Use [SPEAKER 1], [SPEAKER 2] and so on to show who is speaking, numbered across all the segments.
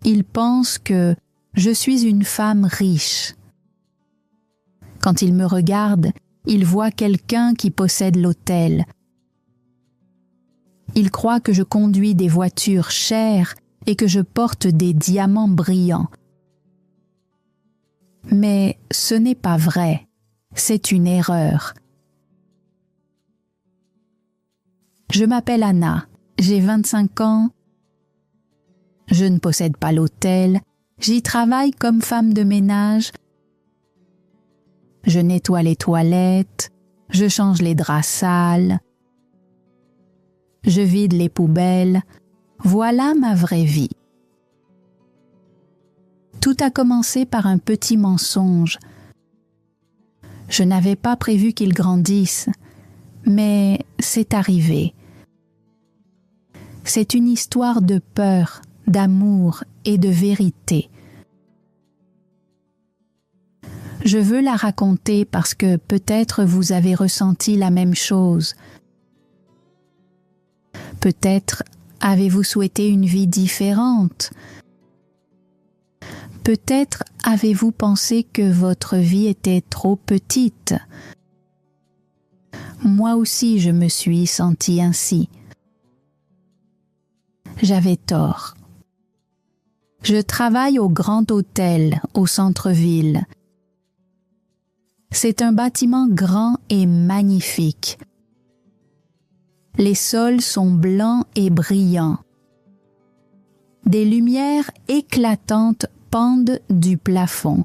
[SPEAKER 1] il pense que je suis une femme riche. Quand il me regarde, il voit quelqu'un qui possède l'hôtel. Il croit que je conduis des voitures chères et que je porte des diamants brillants. Mais ce n'est pas vrai, c'est une erreur. Je m'appelle Anna, j'ai 25 ans. Je ne possède pas l'hôtel, j'y travaille comme femme de ménage. Je nettoie les toilettes, je change les draps sales, je vide les poubelles. Voilà ma vraie vie. Tout a commencé par un petit mensonge. Je n'avais pas prévu qu'il grandisse, mais c'est arrivé. C'est une histoire de peur, d'amour et de vérité. Je veux la raconter parce que peut-être vous avez ressenti la même chose. Peut-être avez-vous souhaité une vie différente. Peut-être avez-vous pensé que votre vie était trop petite. Moi aussi, je me suis sentie ainsi. J'avais tort. Je travaille au Grand Hôtel, au centre-ville. C'est un bâtiment grand et magnifique. Les sols sont blancs et brillants. Des lumières éclatantes pendent du plafond.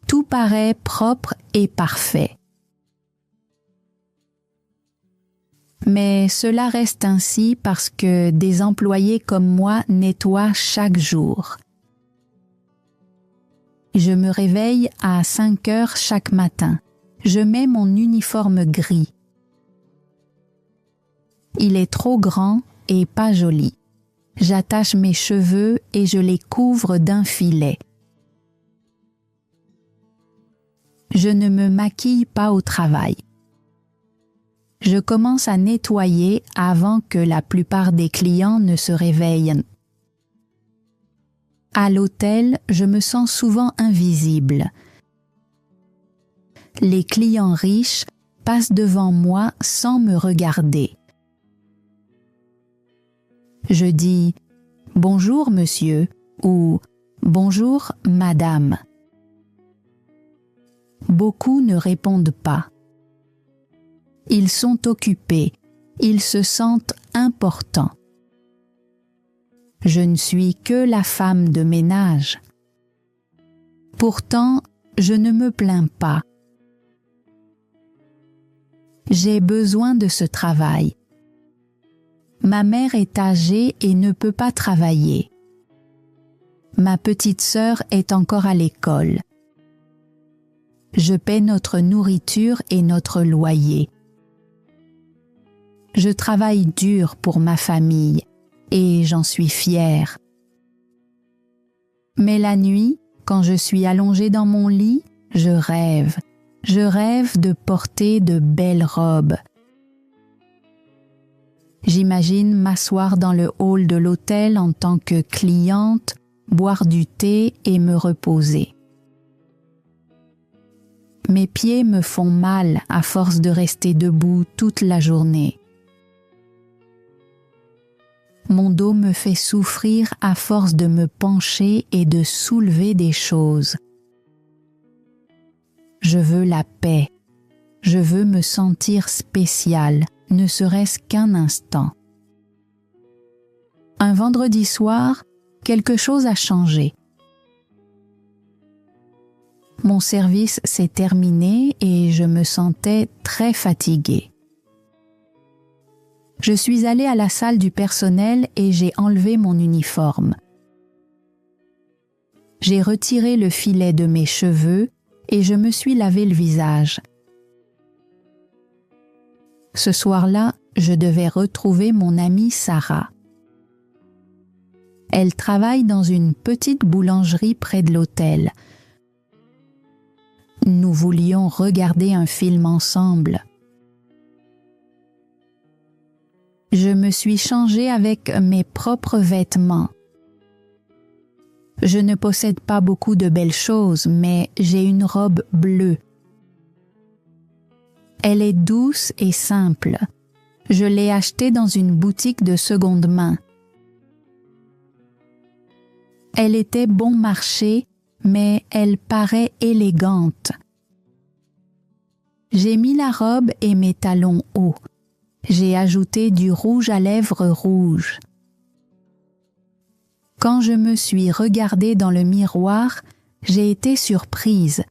[SPEAKER 1] Tout paraît propre et parfait. Mais cela reste ainsi parce que des employés comme moi nettoient chaque jour. Je me réveille à 5 heures chaque matin. Je mets mon uniforme gris. Il est trop grand et pas joli. J'attache mes cheveux et je les couvre d'un filet. Je ne me maquille pas au travail. Je commence à nettoyer avant que la plupart des clients ne se réveillent. À l'hôtel, je me sens souvent invisible. Les clients riches passent devant moi sans me regarder. Je dis « Bonjour monsieur » ou « Bonjour madame ». Beaucoup ne répondent pas. Ils sont occupés, ils se sentent importants. Je ne suis que la femme de ménage. Pourtant, je ne me plains pas. J'ai besoin de ce travail. Ma mère est âgée et ne peut pas travailler. Ma petite sœur est encore à l'école. Je paie notre nourriture et notre loyer. Je travaille dur pour ma famille et j'en suis fière. Mais la nuit, quand je suis allongée dans mon lit, je rêve. Je rêve de porter de belles robes. J'imagine m'asseoir dans le hall de l'hôtel en tant que cliente, boire du thé et me reposer. Mes pieds me font mal à force de rester debout toute la journée. Mon dos me fait souffrir à force de me pencher et de soulever des choses. Je veux la paix. Je veux me sentir spéciale, ne serait-ce qu'un instant. Un vendredi soir, quelque chose a changé. Mon service s'est terminé et je me sentais très fatiguée. Je suis allée à la salle du personnel et j'ai enlevé mon uniforme. J'ai retiré le filet de mes cheveux et je me suis lavé le visage. Ce soir-là, je devais retrouver mon amie Sarah. Elle travaille dans une petite boulangerie près de l'hôtel. Nous voulions regarder un film ensemble. Je me suis changée avec mes propres vêtements. Je ne possède pas beaucoup de belles choses, mais j'ai une robe bleue. Elle est douce et simple. Je l'ai achetée dans une boutique de seconde main. Elle était bon marché, mais elle paraît élégante. J'ai mis la robe et mes talons hauts. J'ai ajouté du rouge à lèvres rouge. Quand je me suis regardée dans le miroir, j'ai été surprise.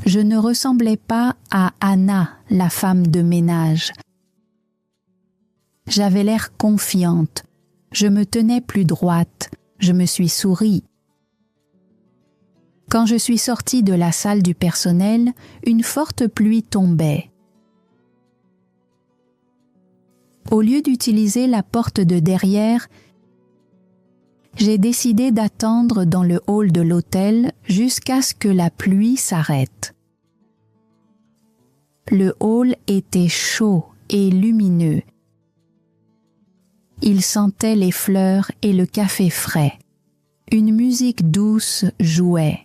[SPEAKER 1] Je ne ressemblais pas à Anna, la femme de ménage. J'avais l'air confiante. Je me tenais plus droite. Je me suis souri. Quand je suis sortie de la salle du personnel, une forte pluie tombait. Au lieu d'utiliser la porte de derrière, j'ai décidé d'attendre dans le hall de l'hôtel jusqu'à ce que la pluie s'arrête. Le hall était chaud et lumineux. Il sentait les fleurs et le café frais. Une musique douce jouait.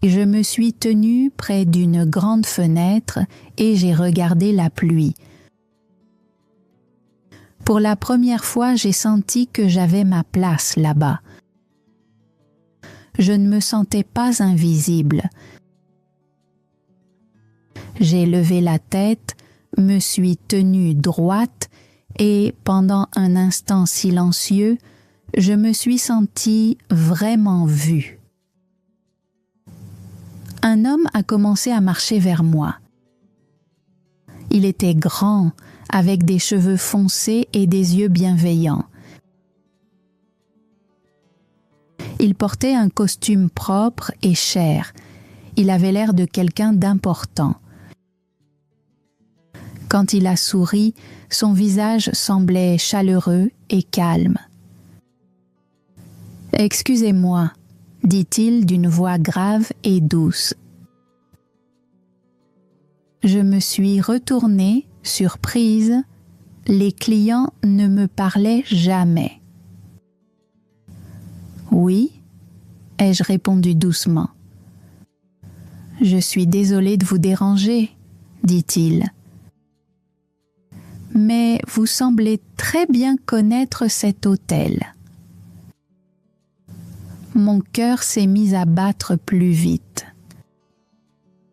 [SPEAKER 1] Je me suis tenue près d'une grande fenêtre et j'ai regardé la pluie. Pour la première fois, j'ai senti que j'avais ma place là-bas. Je ne me sentais pas invisible. J'ai levé la tête, me suis tenue droite et pendant un instant silencieux, je me suis sentie vraiment vue. Un homme a commencé à marcher vers moi. Il était grand, avec des cheveux foncés et des yeux bienveillants. Il portait un costume propre et cher. Il avait l'air de quelqu'un d'important. Quand il a souri, son visage semblait chaleureux et calme. « Excusez-moi », dit-il d'une voix grave et douce. Je me suis retournée, surprise. Les clients ne me parlaient jamais. « Oui » ai-je répondu doucement. « Je suis désolée de vous déranger » dit-il. « Mais vous semblez très bien connaître cet hôtel. » Mon cœur s'est mis à battre plus vite.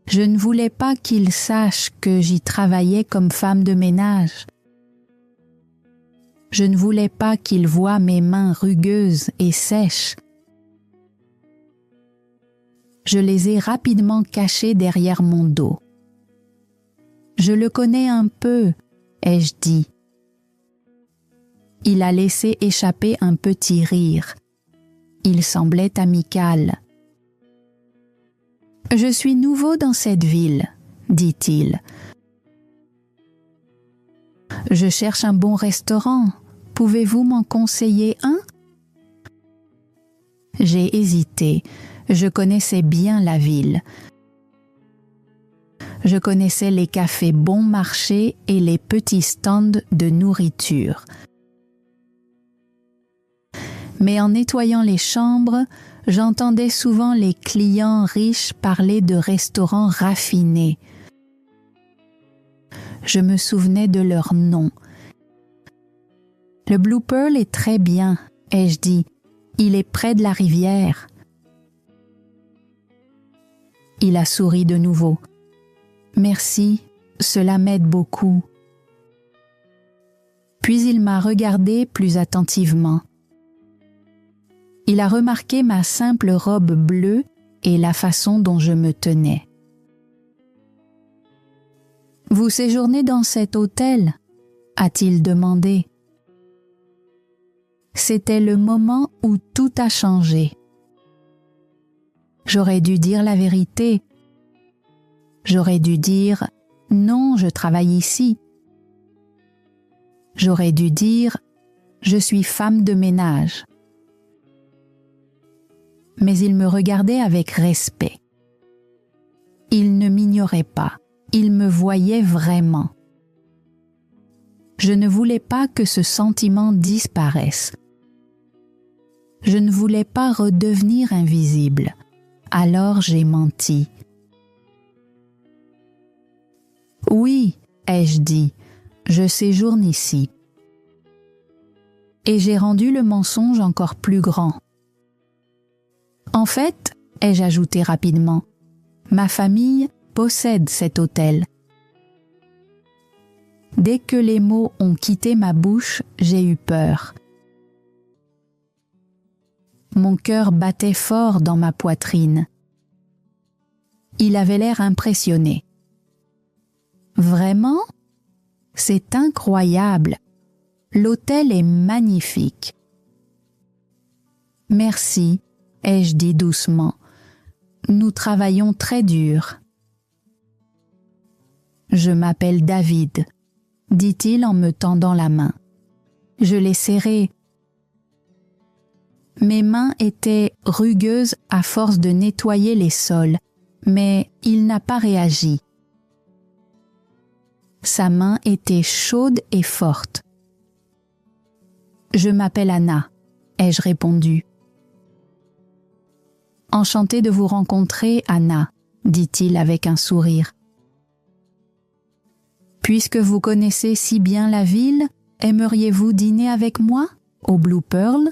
[SPEAKER 1] Je ne voulais pas qu'il sache que j'y travaillais comme femme de ménage. Je ne voulais pas qu'il voie mes mains rugueuses et sèches. Je les ai rapidement cachées derrière mon dos. « Je le connais un peu » ai-je dit. Il a laissé échapper un petit rire. Il semblait amical. « Je suis nouveau dans cette ville, » dit-il. « Je cherche un bon restaurant. Pouvez-vous m'en conseiller un ?» J'ai hésité. Je connaissais bien la ville. Je connaissais les cafés bon marché et les petits stands de nourriture. Mais en nettoyant les chambres, j'entendais souvent les clients riches parler de restaurants raffinés. Je me souvenais de leurs noms. « Le Blue Pearl est très bien » ai-je dit. « Il est près de la rivière. » Il a souri de nouveau. « Merci, cela m'aide beaucoup. » Puis il m'a regardé plus attentivement. Il a remarqué ma simple robe bleue et la façon dont je me tenais. « Vous séjournez dans cet hôtel ?» a-t-il demandé. C'était le moment où tout a changé. J'aurais dû dire la vérité. J'aurais dû dire « Non, je travaille ici ». J'aurais dû dire « Je suis femme de ménage ». Mais il me regardait avec respect. Il ne m'ignorait pas, il me voyait vraiment. Je ne voulais pas que ce sentiment disparaisse. Je ne voulais pas redevenir invisible. Alors j'ai menti. « Oui, ai-je dit, je séjourne ici. » Et j'ai rendu le mensonge encore plus grand. « En fait, ai-je ajouté rapidement, ma famille possède cet hôtel. » Dès que les mots ont quitté ma bouche, j'ai eu peur. Mon cœur battait fort dans ma poitrine. Il avait l'air impressionné. « Vraiment ? C'est incroyable. L'hôtel est magnifique. »« Merci, ai-je dit doucement. Nous travaillons très dur. »« Je m'appelle David, » dit-il en me tendant la main. Je l'ai serrée. Mes mains étaient rugueuses à force de nettoyer les sols, mais il n'a pas réagi. Sa main était chaude et forte. « Je m'appelle Anna, » ai-je répondu. « Enchanté de vous rencontrer, Anna, » dit-il avec un sourire. « Puisque vous connaissez si bien la ville, aimeriez-vous dîner avec moi, au Blue Pearl ?»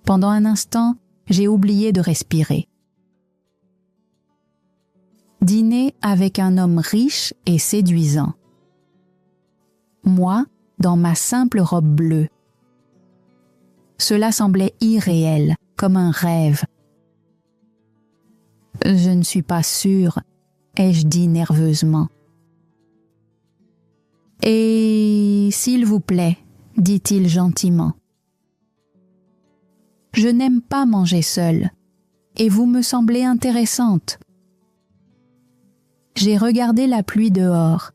[SPEAKER 1] Pendant un instant, j'ai oublié de respirer. Dîner avec un homme riche et séduisant. Moi, dans ma simple robe bleue. Cela semblait irréel, comme un rêve. « Je ne suis pas sûre, » ai-je dit nerveusement. « Et s'il vous plaît, » dit-il gentiment. « Je n'aime pas manger seule, et vous me semblez intéressante. » J'ai regardé la pluie dehors.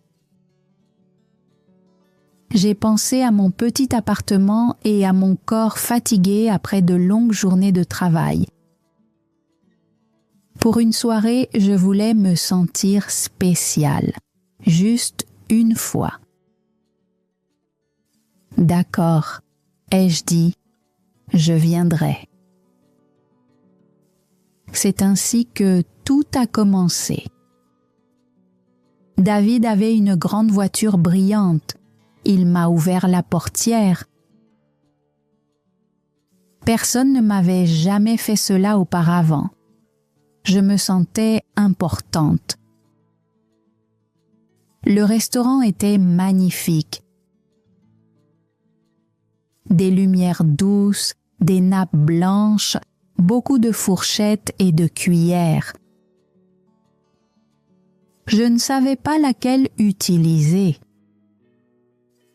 [SPEAKER 1] J'ai pensé à mon petit appartement et à mon corps fatigué après de longues journées de travail. Pour une soirée, je voulais me sentir spéciale, juste une fois. « D'accord, » ai-je dit, « je viendrai. » C'est ainsi que tout a commencé. David avait une grande voiture brillante. Il m'a ouvert la portière. Personne ne m'avait jamais fait cela auparavant. Je me sentais importante. Le restaurant était magnifique. Des lumières douces, des nappes blanches, beaucoup de fourchettes et de cuillères. Je ne savais pas laquelle utiliser.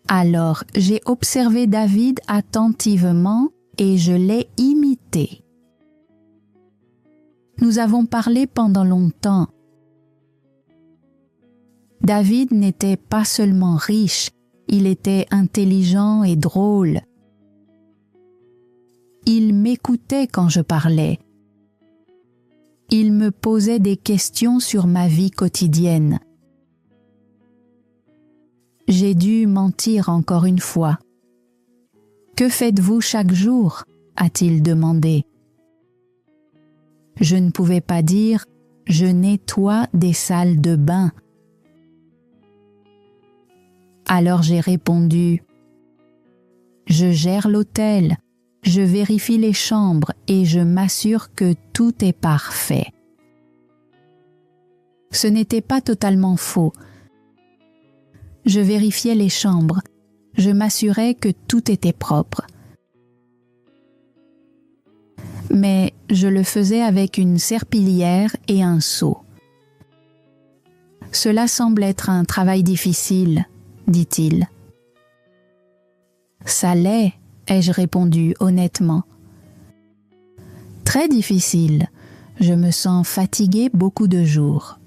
[SPEAKER 1] Alors j'ai observé David attentivement et je l'ai imité. Nous avons parlé pendant longtemps. David n'était pas seulement riche, il était intelligent et drôle. Il m'écoutait quand je parlais. Il me posait des questions sur ma vie quotidienne. J'ai dû mentir encore une fois. « Que faites-vous chaque jour ?» a-t-il demandé. Je ne pouvais pas dire « Je nettoie des salles de bain ». Alors j'ai répondu « Je gère l'hôtel. Je vérifie les chambres et je m'assure que tout est parfait. » Ce n'était pas totalement faux. Je vérifiais les chambres. Je m'assurais que tout était propre. Mais je le faisais avec une serpillière et un seau. « Cela semble être un travail difficile, » dit-il. « Ça l'est, » ai-je répondu honnêtement. « Très difficile. Je me sens fatiguée beaucoup de jours. »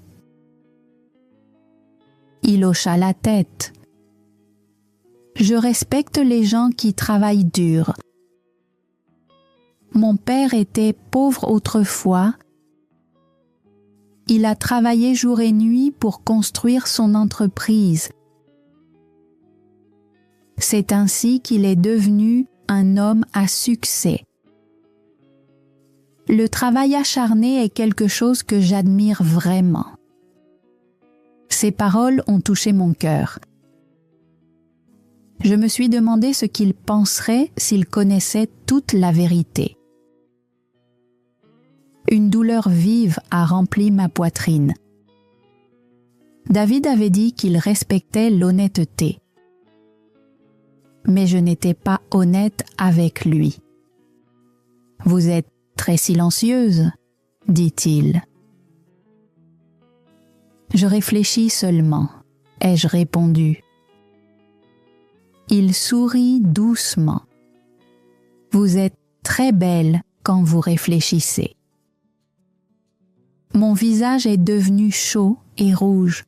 [SPEAKER 1] Il hocha la tête. « Je respecte les gens qui travaillent dur. Mon père était pauvre autrefois. Il a travaillé jour et nuit pour construire son entreprise. C'est ainsi qu'il est devenu un homme à succès. Le travail acharné est quelque chose que j'admire vraiment. Ces paroles ont touché mon cœur. Je me suis demandé ce qu'il penserait s'il connaissait toute la vérité. Une douleur vive a rempli ma poitrine. David avait dit qu'il respectait l'honnêteté. Mais je n'étais pas honnête avec lui. « Vous êtes très silencieuse, » dit-il. Je réfléchis seulement, ai-je répondu. Il sourit doucement. « Vous êtes très belle quand vous réfléchissez. » Mon visage est devenu chaud et rouge.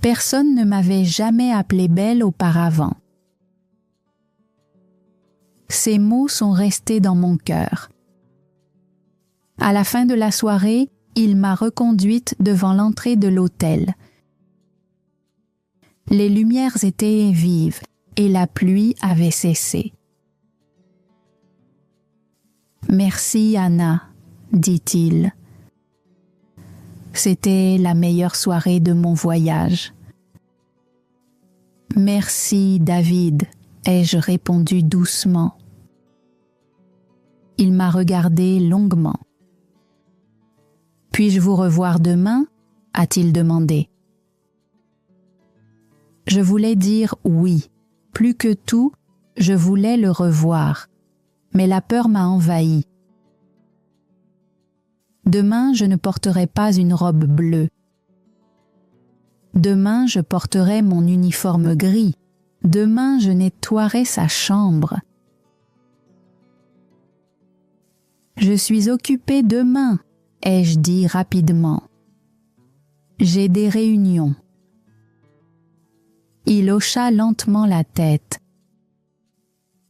[SPEAKER 1] Personne ne m'avait jamais appelée belle auparavant. Ces mots sont restés dans mon cœur. À la fin de la soirée, il m'a reconduite devant l'entrée de l'hôtel. Les lumières étaient vives et la pluie avait cessé. « Merci, Anna, » dit-il. C'était la meilleure soirée de mon voyage. « Merci, David, » ai-je répondu doucement. Il m'a regardé longuement. « Puis-je vous revoir demain ?» a-t-il demandé. Je voulais dire oui. Plus que tout, je voulais le revoir. Mais la peur m'a envahi. Demain, je ne porterai pas une robe bleue. Demain, je porterai mon uniforme gris. Demain, je nettoierai sa chambre. Je suis occupée demain, ai-je dit rapidement. J'ai des réunions. Il hocha lentement la tête.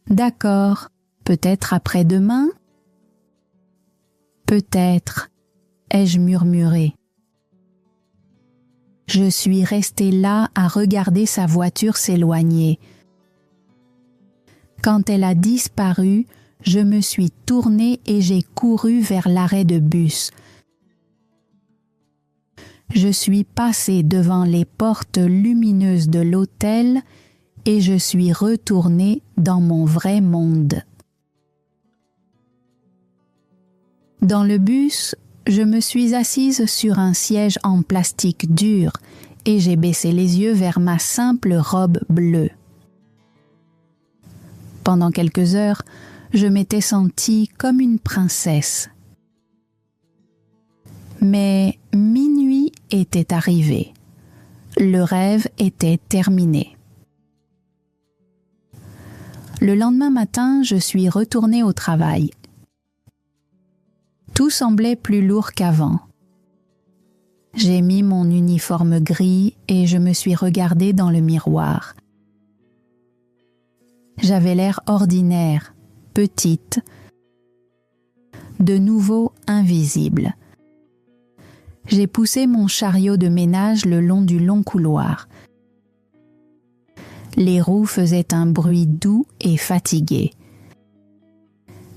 [SPEAKER 1] D'accord, peut-être après-demain ? Peut-être, ai-je murmuré. Je suis restée là à regarder sa voiture s'éloigner. Quand elle a disparu, je me suis tournée et j'ai couru vers l'arrêt de bus. Je suis passée devant les portes lumineuses de l'hôtel et je suis retournée dans mon vrai monde. Dans le bus, je me suis assise sur un siège en plastique dur et j'ai baissé les yeux vers ma simple robe bleue. Pendant quelques heures, je m'étais sentie comme une princesse. Mais minuit était arrivé. Le rêve était terminé. Le lendemain matin, je suis retournée au travail. Tout semblait plus lourd qu'avant. J'ai mis mon uniforme gris et je me suis regardée dans le miroir. J'avais l'air ordinaire, petite, de nouveau invisible. J'ai poussé mon chariot de ménage le long du long couloir. Les roues faisaient un bruit doux et fatigué.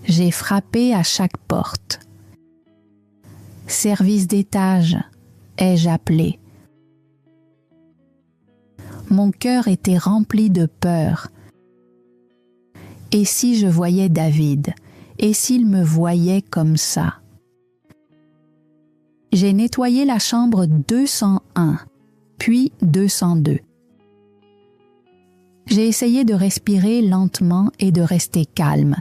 [SPEAKER 1] J'ai frappé à chaque porte. « Service d'étage » ai-je appelé. Mon cœur était rempli de peur. Et si je voyais David? Et s'il me voyait comme ça? J'ai nettoyé la chambre 201, puis 202. J'ai essayé de respirer lentement et de rester calme.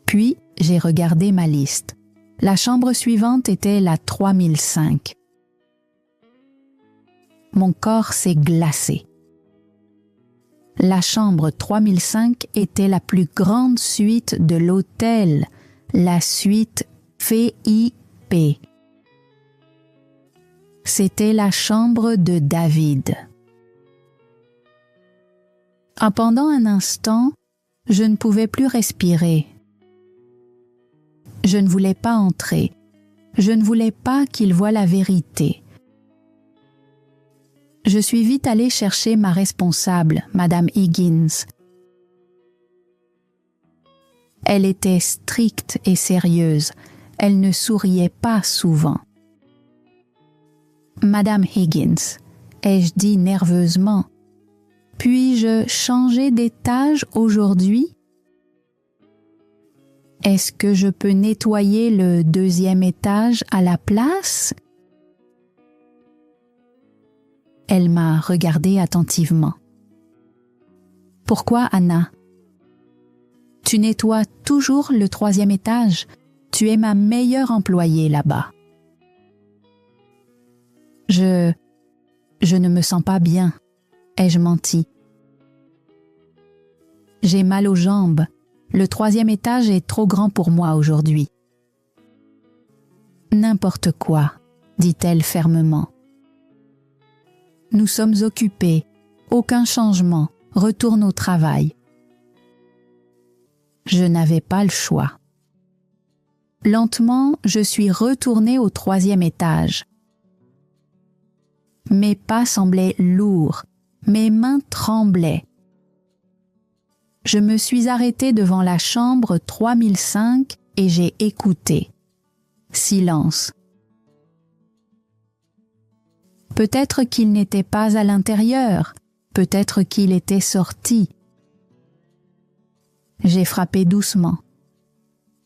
[SPEAKER 1] Puis, j'ai regardé ma liste. La chambre suivante était la 3005. Mon corps s'est glacé. La chambre 3005 était la plus grande suite de l'hôtel, la suite VIP. C'était la chambre de David. Pendant un instant, je ne pouvais plus respirer. Je ne voulais pas entrer. Je ne voulais pas qu'il voie la vérité. Je suis vite allée chercher ma responsable, Madame Higgins. Elle était stricte et sérieuse. Elle ne souriait pas souvent. « Madame Higgins », ai-je dit nerveusement, « puis-je changer d'étage aujourd'hui ? Est-ce que je peux nettoyer le 2e étage à la place ?» Elle m'a regardé attentivement. « Pourquoi, Anna ? Tu nettoies toujours le 3e étage. Tu es ma meilleure employée là-bas. » Je ne me sens pas bien, ai-je menti. J'ai mal aux jambes. Le 3e étage est trop grand pour moi aujourd'hui. N'importe quoi, dit-elle fermement. Nous sommes occupés. Aucun changement. Retourne au travail. Je n'avais pas le choix. Lentement, je suis retournée au 3e étage. Mes pas semblaient lourds, mes mains tremblaient. Je me suis arrêtée devant la chambre 3005 et j'ai écouté. Silence. Peut-être qu'il n'était pas à l'intérieur, peut-être qu'il était sorti. J'ai frappé doucement.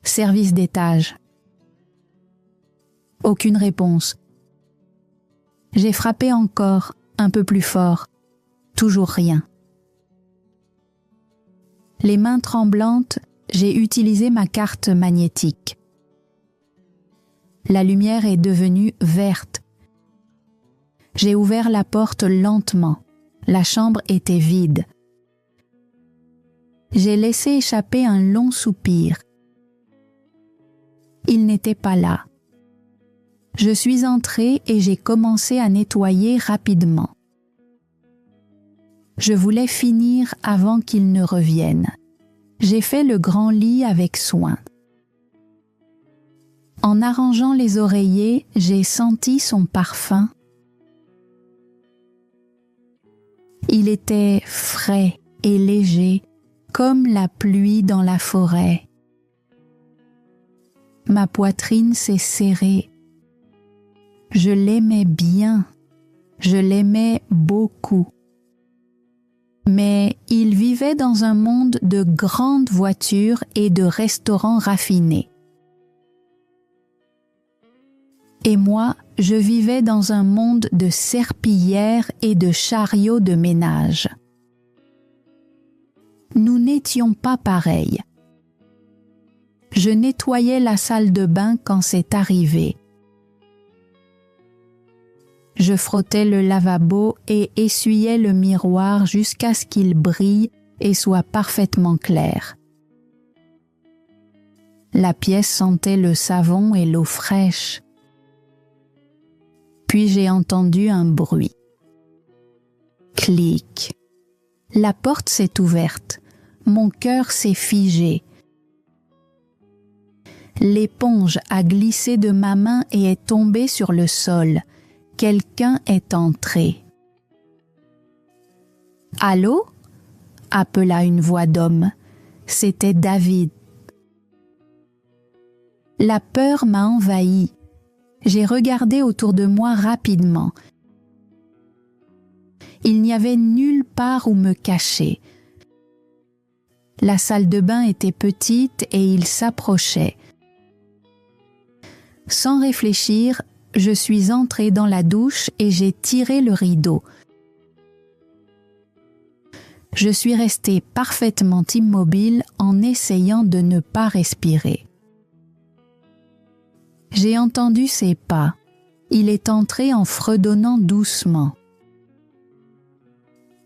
[SPEAKER 1] Service d'étage. Aucune réponse. J'ai frappé encore, un peu plus fort. Toujours rien. Les mains tremblantes, j'ai utilisé ma carte magnétique. La lumière est devenue verte. J'ai ouvert la porte lentement. La chambre était vide. J'ai laissé échapper un long soupir. Il n'était pas là. Je suis entrée et j'ai commencé à nettoyer rapidement. Je voulais finir avant qu'il ne revienne. J'ai fait le grand lit avec soin. En arrangeant les oreillers, j'ai senti son parfum. Il était frais et léger, comme la pluie dans la forêt. Ma poitrine s'est serrée. Je l'aimais bien, je l'aimais beaucoup. Mais il vivait dans un monde de grandes voitures et de restaurants raffinés. Et moi, je vivais dans un monde de serpillères et de chariots de ménage. Nous n'étions pas pareils. Je nettoyais la salle de bain quand c'est arrivé. Je frottais le lavabo et essuyais le miroir jusqu'à ce qu'il brille et soit parfaitement clair. La pièce sentait le savon et l'eau fraîche. Puis j'ai entendu un bruit. Clic. La porte s'est ouverte. Mon cœur s'est figé. L'éponge a glissé de ma main et est tombée sur le sol. Quelqu'un est entré. « Allô ?» appela une voix d'homme. C'était David. La peur m'a envahi. J'ai regardé autour de moi rapidement. Il n'y avait nulle part où me cacher. La salle de bain était petite et il s'approchait. Sans réfléchir, je suis entrée dans la douche et j'ai tiré le rideau. Je suis restée parfaitement immobile en essayant de ne pas respirer. J'ai entendu ses pas. Il est entré en fredonnant doucement.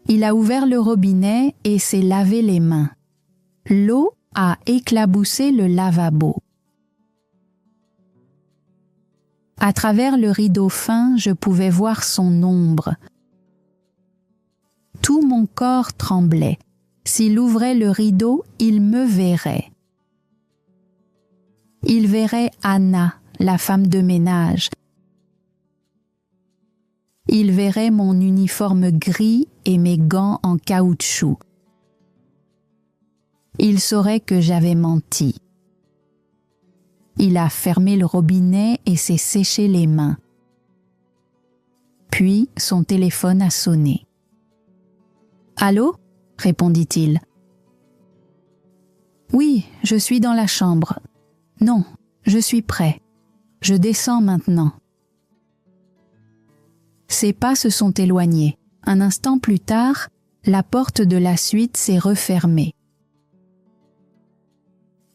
[SPEAKER 1] Il a ouvert le robinet et s'est lavé les mains. L'eau a éclaboussé le lavabo. À travers le rideau fin, je pouvais voir son ombre. Tout mon corps tremblait. S'il ouvrait le rideau, il me verrait. Il verrait Anna, la femme de ménage. Il verrait mon uniforme gris et mes gants en caoutchouc. Il saurait que j'avais menti. Il a fermé le robinet et s'est séché les mains. Puis son téléphone a sonné. « Allô ?» répondit-il. « Oui, je suis dans la chambre. Non, je suis prêt. Je descends maintenant. » Ses pas se sont éloignés. Un instant plus tard, la porte de la suite s'est refermée.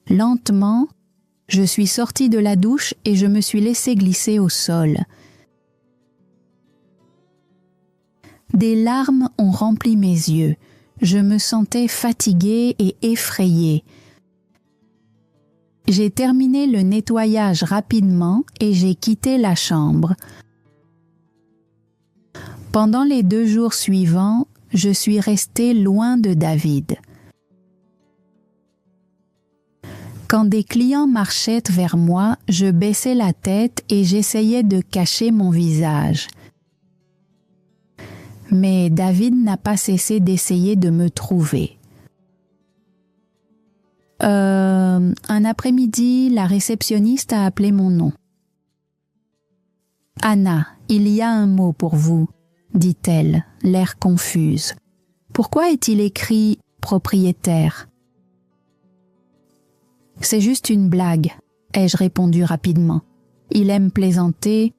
[SPEAKER 1] Lentement, je suis sortie de la douche et je me suis laissée glisser au sol. Des larmes ont rempli mes yeux. Je me sentais fatiguée et effrayée. J'ai terminé le nettoyage rapidement et j'ai quitté la chambre. Pendant les 2 jours suivants, je suis restée loin de David. Quand des clients marchaient vers moi, je baissais la tête et j'essayais de cacher mon visage. Mais David n'a pas cessé d'essayer de me trouver. Un après-midi, la réceptionniste a appelé mon nom. « Anna, il y a un mot pour vous », dit-elle, l'air confuse. « Pourquoi est-il écrit « propriétaire » ? C'est juste une blague, ai-je répondu rapidement. Il aime plaisanter.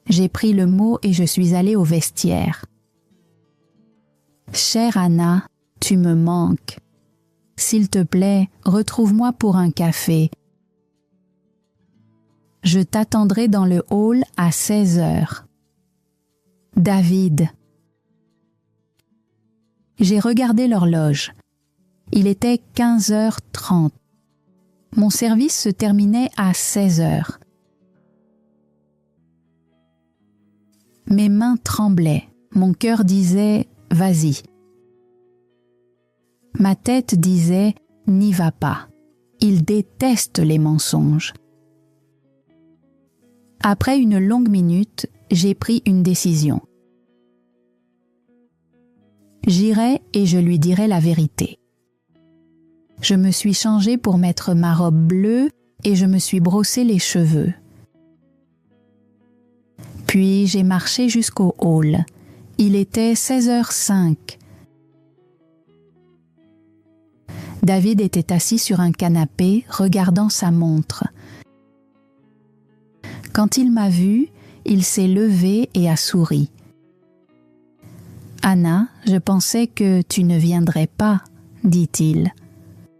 [SPEAKER 1] J'ai pris le mot et je suis allée au vestiaire. Chère Anna, tu me manques. S'il te plaît, retrouve-moi pour un café. Je t'attendrai dans le hall à 16h. David. J'ai regardé l'horloge. Il était 15h30. Mon service se terminait à 16h. Mes mains tremblaient. Mon cœur disait « Vas-y ». Ma tête disait « N'y va pas ». Il déteste les mensonges. Après une longue minute, j'ai pris une décision. J'irai et je lui dirai la vérité. Je me suis changée pour mettre ma robe bleue et je me suis brossé les cheveux. Puis j'ai marché jusqu'au hall. Il était 16h05. David était assis sur un canapé, regardant sa montre. Quand il m'a vue, il s'est levé et a souri. « Anna, je pensais que tu ne viendrais pas, » dit-il.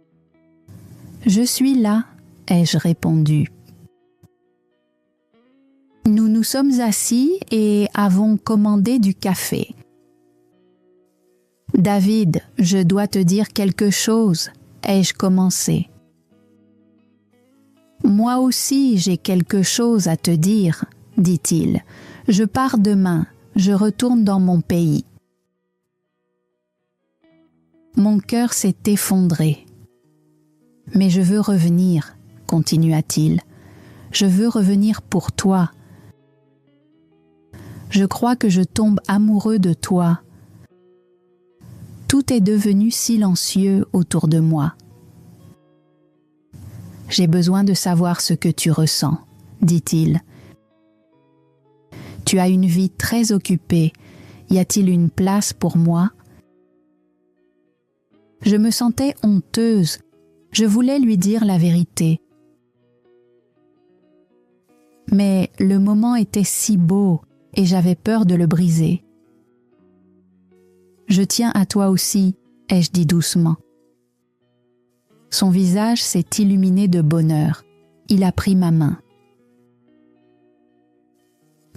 [SPEAKER 1] « Je suis là, » ai-je répondu. Nous nous sommes assis et avons commandé du café. « David, je dois te dire quelque chose, » ai-je commencé. « Moi aussi, j'ai quelque chose à te dire, » dit-il. « Je pars demain, je retourne dans mon pays. » Mon cœur s'est effondré. « Mais je veux revenir, » continua-t-il. « Je veux revenir pour toi. Je crois que je tombe amoureux de toi. Tout est devenu silencieux autour de moi. J'ai besoin de savoir ce que tu ressens, dit-il. Tu as une vie très occupée. Y a-t-il une place pour moi ? Je me sentais honteuse. Je voulais lui dire la vérité. Mais le moment était si beau et j'avais peur de le briser. « Je tiens à toi aussi, » ai-je dit doucement. Son visage s'est illuminé de bonheur. Il a pris ma main.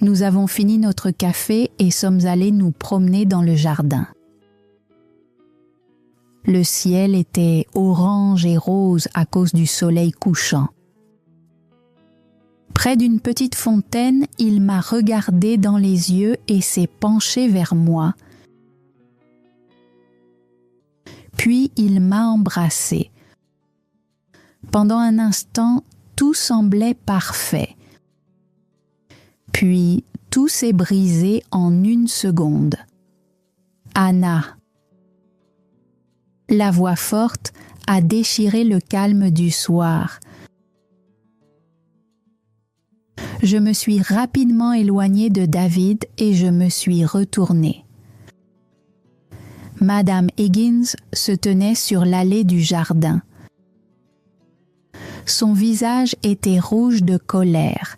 [SPEAKER 1] Nous avons fini notre café et sommes allés nous promener dans le jardin. Le ciel était orange et rose à cause du soleil couchant. Près d'une petite fontaine, il m'a regardé dans les yeux et s'est penché vers moi. Puis il m'a embrassée. Pendant un instant, tout semblait parfait. Puis Tout s'est brisé en une seconde. Anna. La voix forte a déchiré le calme du soir. Je me suis rapidement éloignée de David et je me suis retournée. Madame Higgins se tenait sur l'allée du jardin. Son visage était rouge de colère.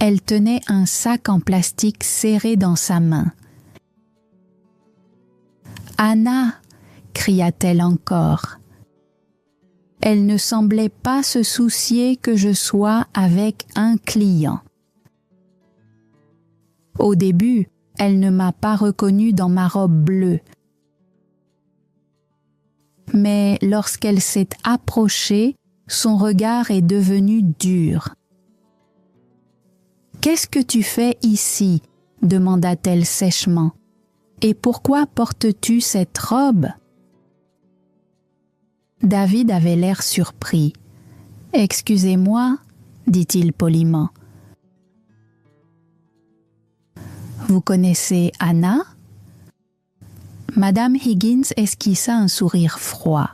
[SPEAKER 1] Elle tenait un sac en plastique serré dans sa main. « Anna !» cria-t-elle encore. Elle ne semblait pas se soucier que je sois avec un client. Au début, elle ne m'a pas reconnue dans ma robe bleue. Mais lorsqu'elle s'est approchée, son regard est devenu dur. « Qu'est-ce que tu fais ici ?» demanda-t-elle sèchement. « Et pourquoi portes-tu cette robe ?» David avait l'air surpris. « Excusez-moi, » dit-il poliment. « Vous connaissez Anna ?» Madame Higgins esquissa un sourire froid.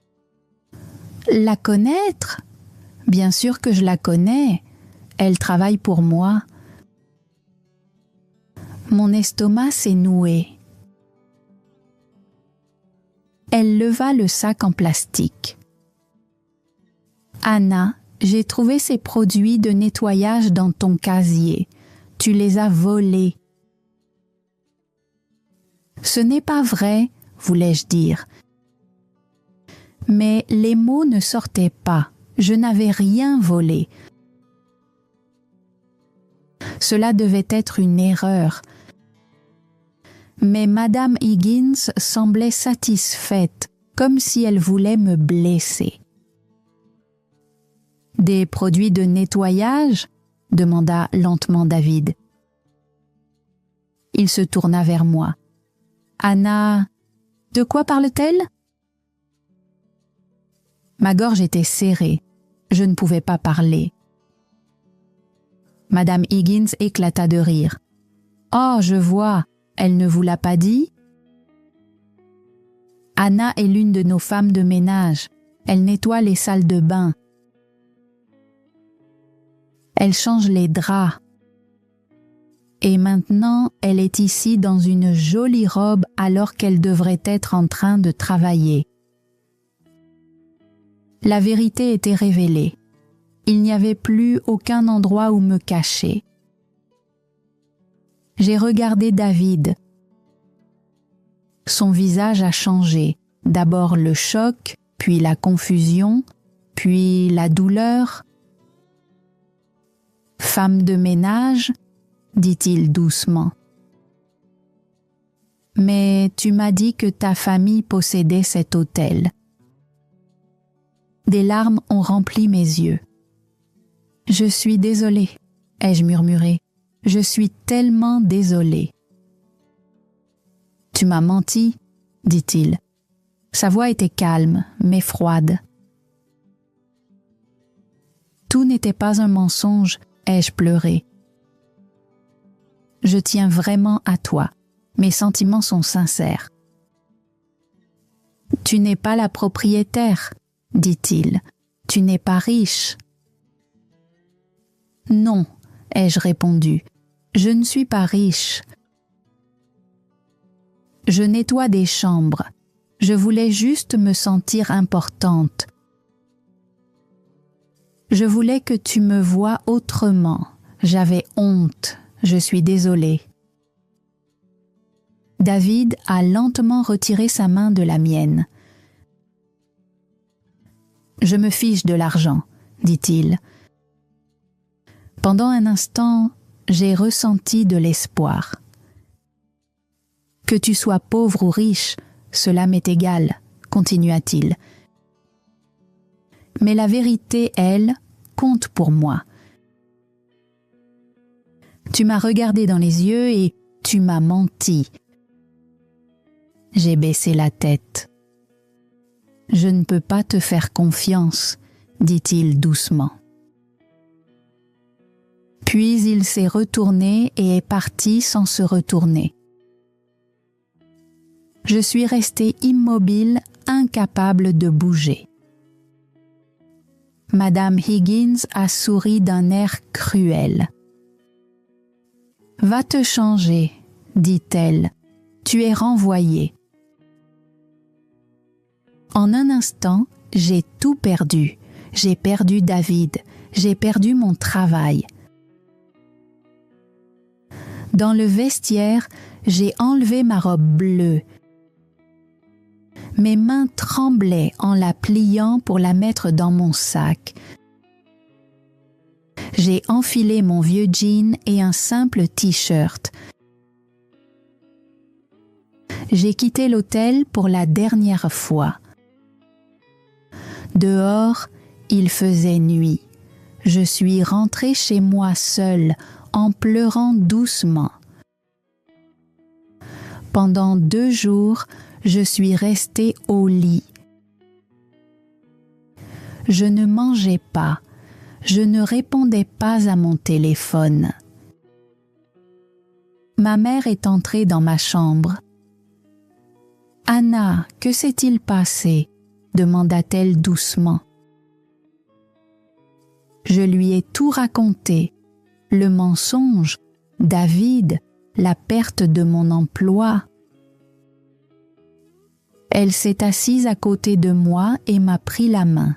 [SPEAKER 1] « La connaître ? Bien sûr que je la connais. Elle travaille pour moi. » Mon estomac s'est noué. Elle leva le sac en plastique. « Anna, j'ai trouvé ces produits de nettoyage dans ton casier. Tu les as volés. » « Ce n'est pas vrai, voulais-je dire. Mais les mots ne sortaient pas. Je n'avais rien volé. Cela devait être une erreur. Mais Madame Higgins semblait satisfaite, comme si elle voulait me blesser. « Des produits de nettoyage ?» demanda lentement David. Il se tourna vers moi. « Anna, de quoi parle-t-elle » Ma gorge était serrée. Je ne pouvais pas parler. Madame Higgins éclata de rire. « Oh, je vois, elle ne vous l'a pas dit ?» Anna est l'une de nos femmes de ménage. Elle nettoie les salles de bain. Elle change les draps. Et maintenant, elle est ici dans une jolie robe alors qu'elle devrait être en train de travailler. La vérité était révélée. Il n'y avait plus aucun endroit où me cacher. J'ai regardé David. Son visage a changé. D'abord le choc, puis la confusion, puis la douleur. « Femme de ménage ?» dit-il doucement. « Mais tu m'as dit que ta famille possédait cet hôtel. » Des larmes ont rempli mes yeux. « Je suis désolée, » ai-je murmuré. « Je suis tellement désolée. »« Tu m'as menti, » dit-il. Sa voix était calme, mais froide. « Tout n'était pas un mensonge, » ai-je pleuré. « Je tiens vraiment à toi. Mes sentiments sont sincères. »« Tu n'es pas la propriétaire, » dit-il. « Tu n'es pas riche. »« Non, » ai-je répondu. « Je ne suis pas riche. Je nettoie des chambres. Je voulais juste me sentir importante. Je voulais que tu me vois autrement. J'avais honte. Je suis désolée. » David a lentement retiré sa main de la mienne. « Je me fiche de l'argent, » dit-il. Pendant un instant, j'ai ressenti de l'espoir. « Que tu sois pauvre ou riche, cela m'est égal, » continua-t-il. « Mais la vérité, elle, compte pour moi. Tu m'as regardé dans les yeux et tu m'as menti. » J'ai baissé la tête. « Je ne peux pas te faire confiance, » dit-il doucement. Puis il s'est retourné et est parti sans se retourner. Je suis restée immobile, incapable de bouger. Madame Higgins a souri d'un air cruel. « Va te changer, dit-elle, tu es renvoyé. » En un instant, j'ai tout perdu. J'ai perdu David, j'ai perdu mon travail. Dans le vestiaire, j'ai enlevé ma robe bleue. Mes mains tremblaient en la pliant pour la mettre dans mon sac. J'ai enfilé mon vieux jean et un simple t-shirt. J'ai quitté l'hôtel pour la dernière fois. Dehors, il faisait nuit. Je suis rentrée chez moi seule, en pleurant doucement. Pendant 2 jours, je suis restée au lit. Je ne mangeais pas, je ne répondais pas à mon téléphone. Ma mère est entrée dans ma chambre. « Anna, que s'est-il passé ?» demanda-t-elle doucement. Je lui ai tout raconté, le mensonge, David, la perte de mon emploi. Elle s'est assise à côté de moi et m'a pris la main.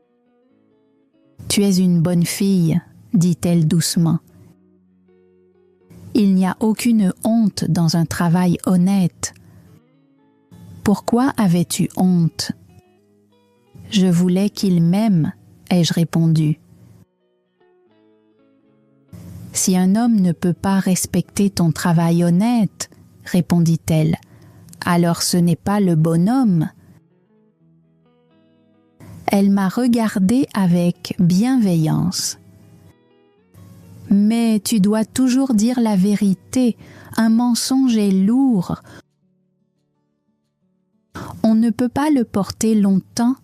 [SPEAKER 1] « Tu es une bonne fille, » dit-elle doucement. « Il n'y a aucune honte dans un travail honnête. » « Pourquoi avais-tu honte ?»« Je voulais qu'il m'aime, » ai-je répondu. « Si un homme ne peut pas respecter ton travail honnête, » répondit-elle, « alors ce n'est pas le bon homme. » Elle m'a regardée avec bienveillance. « Mais tu dois toujours dire la vérité, un mensonge est lourd. On ne peut pas le porter longtemps. »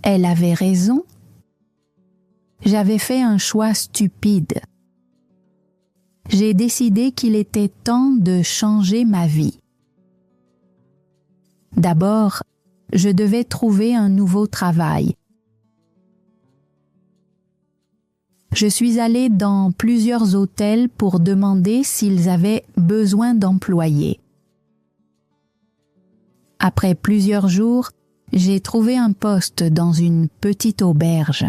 [SPEAKER 1] Elle avait raison. J'avais fait un choix stupide. J'ai décidé qu'il était temps de changer ma vie. D'abord, je devais trouver un nouveau travail. Je suis allée dans plusieurs hôtels pour demander s'ils avaient besoin d'employés. Après plusieurs jours, j'ai trouvé un poste dans une petite auberge.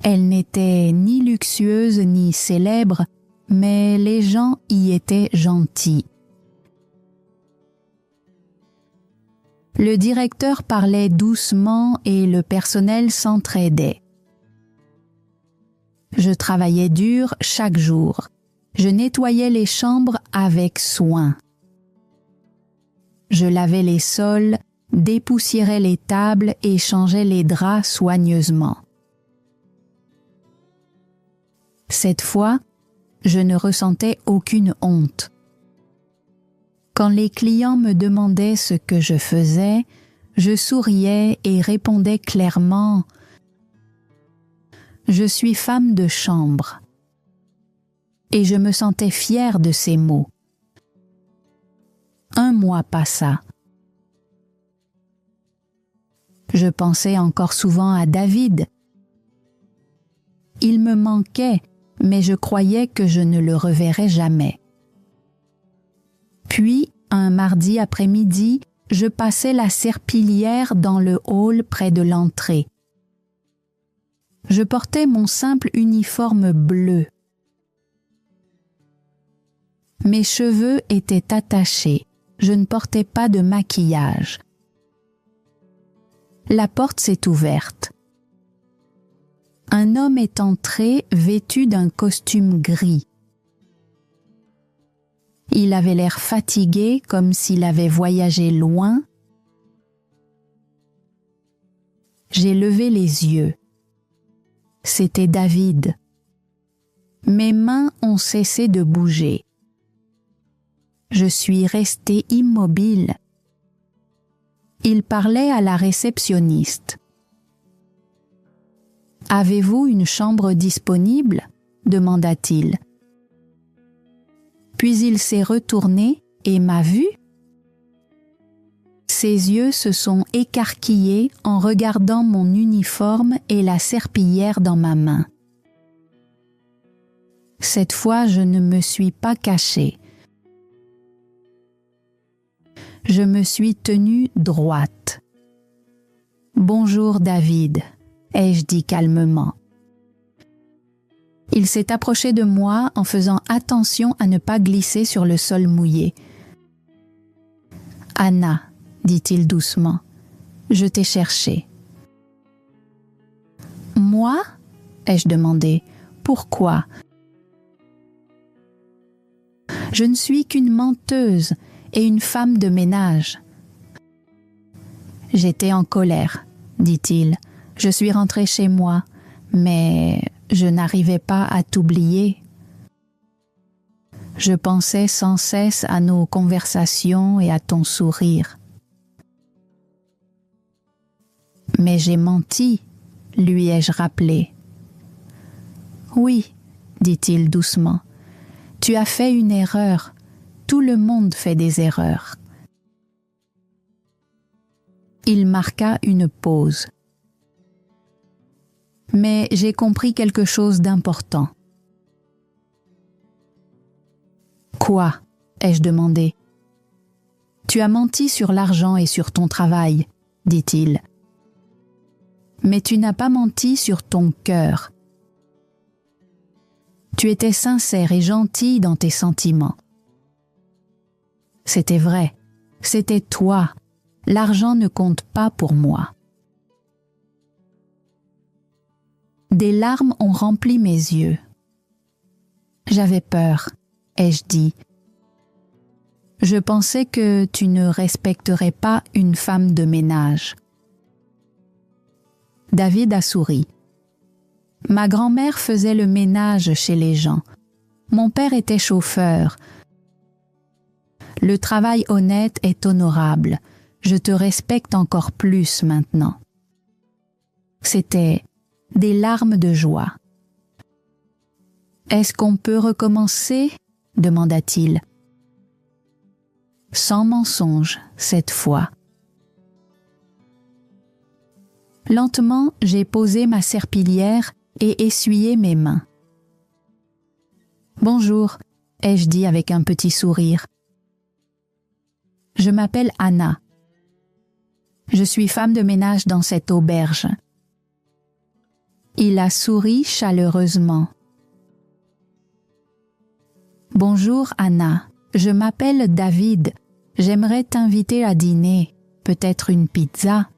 [SPEAKER 1] Elle n'était ni luxueuse ni célèbre, mais les gens y étaient gentils. Le directeur parlait doucement et le personnel s'entraidait. Je travaillais dur chaque jour. Je nettoyais les chambres avec soin. Je lavais les sols, dépoussiérais les tables et changeais les draps soigneusement. Cette fois, je ne ressentais aucune honte. Quand les clients me demandaient ce que je faisais, je souriais et répondais clairement « Je suis femme de chambre ». Et je me sentais fière de ces mots. 1 mois passa. Je pensais encore souvent à David. Il me manquait, mais je croyais que je ne le reverrais jamais. Puis, un mardi après-midi, je passais la serpillière dans le hall près de l'entrée. Je portais mon simple uniforme bleu. Mes cheveux étaient attachés. Je ne portais pas de maquillage. La porte s'est ouverte. Un homme est entré vêtu d'un costume gris. Il avait l'air fatigué, comme s'il avait voyagé loin. J'ai levé les yeux. C'était David. Mes mains ont cessé de bouger. Je suis restée immobile. Il parlait à la réceptionniste. « Avez-vous une chambre disponible ? Demanda-t-il. Puis il s'est retourné et m'a vu. Ses yeux se sont écarquillés en regardant mon uniforme et la serpillière dans ma main. Cette fois, je ne me suis pas cachée. Je me suis tenue droite. « Bonjour David », ai-je dit calmement. Il s'est approché de moi en faisant attention à ne pas glisser sur le sol mouillé. « Anna », dit-il doucement, « je t'ai cherché. »« Moi ?» ai-je demandé. « Pourquoi ?»« Je ne suis qu'une menteuse et une femme de ménage. » J'étais en colère, dit-il. Je suis rentrée chez moi, mais je n'arrivais pas à t'oublier. Je pensais sans cesse à nos conversations et à ton sourire. Mais j'ai menti, lui ai-je rappelé. Oui, dit-il doucement, tu as fait une erreur. Tout le monde fait des erreurs. Il marqua une pause. Mais j'ai compris quelque chose d'important. Quoi ? ai-je demandé. Tu as menti sur l'argent et sur ton travail, dit-il. Mais tu n'as pas menti sur ton cœur. Tu étais sincère et gentil dans tes sentiments. C'était vrai, c'était toi. L'argent ne compte pas pour moi. Des larmes ont rempli mes yeux. J'avais peur, ai-je dit. Je pensais que tu ne respecterais pas une femme de ménage. David a souri. Ma grand-mère faisait le ménage chez les gens. Mon père était chauffeur. Le travail honnête est honorable. Je te respecte encore plus maintenant. C'était des larmes de joie. Est-ce qu'on peut recommencer ? demanda-t-il. Sans mensonge, cette fois. Lentement, j'ai posé ma serpillière et essuyé mes mains. Bonjour, ai-je dit avec un petit sourire. Je m'appelle Anna. Je suis femme de ménage dans cette auberge. Il a souri chaleureusement. Bonjour Anna, je m'appelle David. J'aimerais t'inviter à dîner, peut-être une pizza.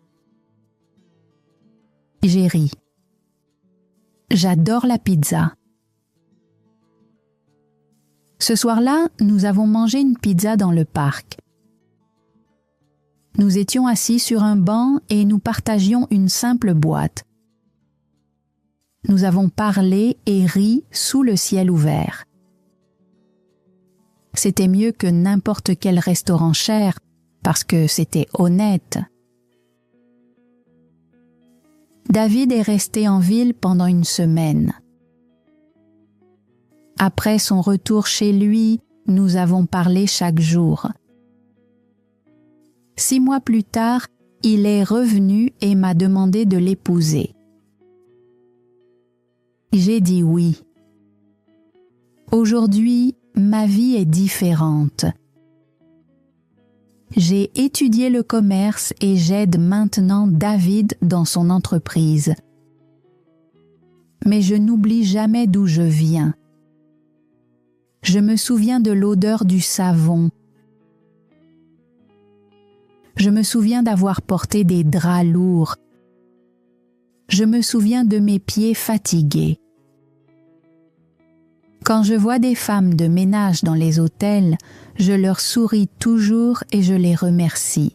[SPEAKER 1] J'ai ri. J'adore la pizza. Ce soir-là, nous avons mangé une pizza dans le parc. Nous étions assis sur un banc et nous partagions une simple boîte. Nous avons parlé et ri sous le ciel ouvert. C'était mieux que n'importe quel restaurant cher, parce que c'était honnête. David est resté en ville pendant une semaine. Après son retour chez lui, nous avons parlé chaque jour. 6 mois plus tard, il est revenu et m'a demandé de l'épouser. J'ai dit oui. Aujourd'hui, ma vie est différente. J'ai étudié le commerce et j'aide maintenant David dans son entreprise. Mais je n'oublie jamais d'où je viens. Je me souviens de l'odeur du savon. Je me souviens d'avoir porté des draps lourds. Je me souviens de mes pieds fatigués. Quand je vois des femmes de ménage dans les hôtels, je leur souris toujours et je les remercie.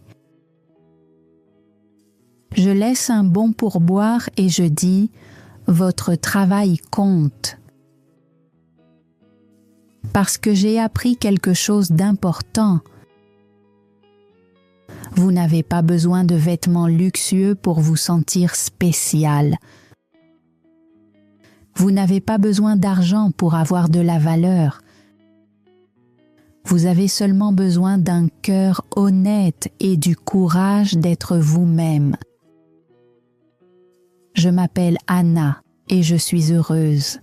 [SPEAKER 1] Je laisse un bon pourboire et je dis « Votre travail compte ». Parce que j'ai appris quelque chose d'important. Vous n'avez pas besoin de vêtements luxueux pour vous sentir spécial. Vous n'avez pas besoin d'argent pour avoir de la valeur. Vous avez seulement besoin d'un cœur honnête et du courage d'être vous-même. Je m'appelle Anna et je suis heureuse.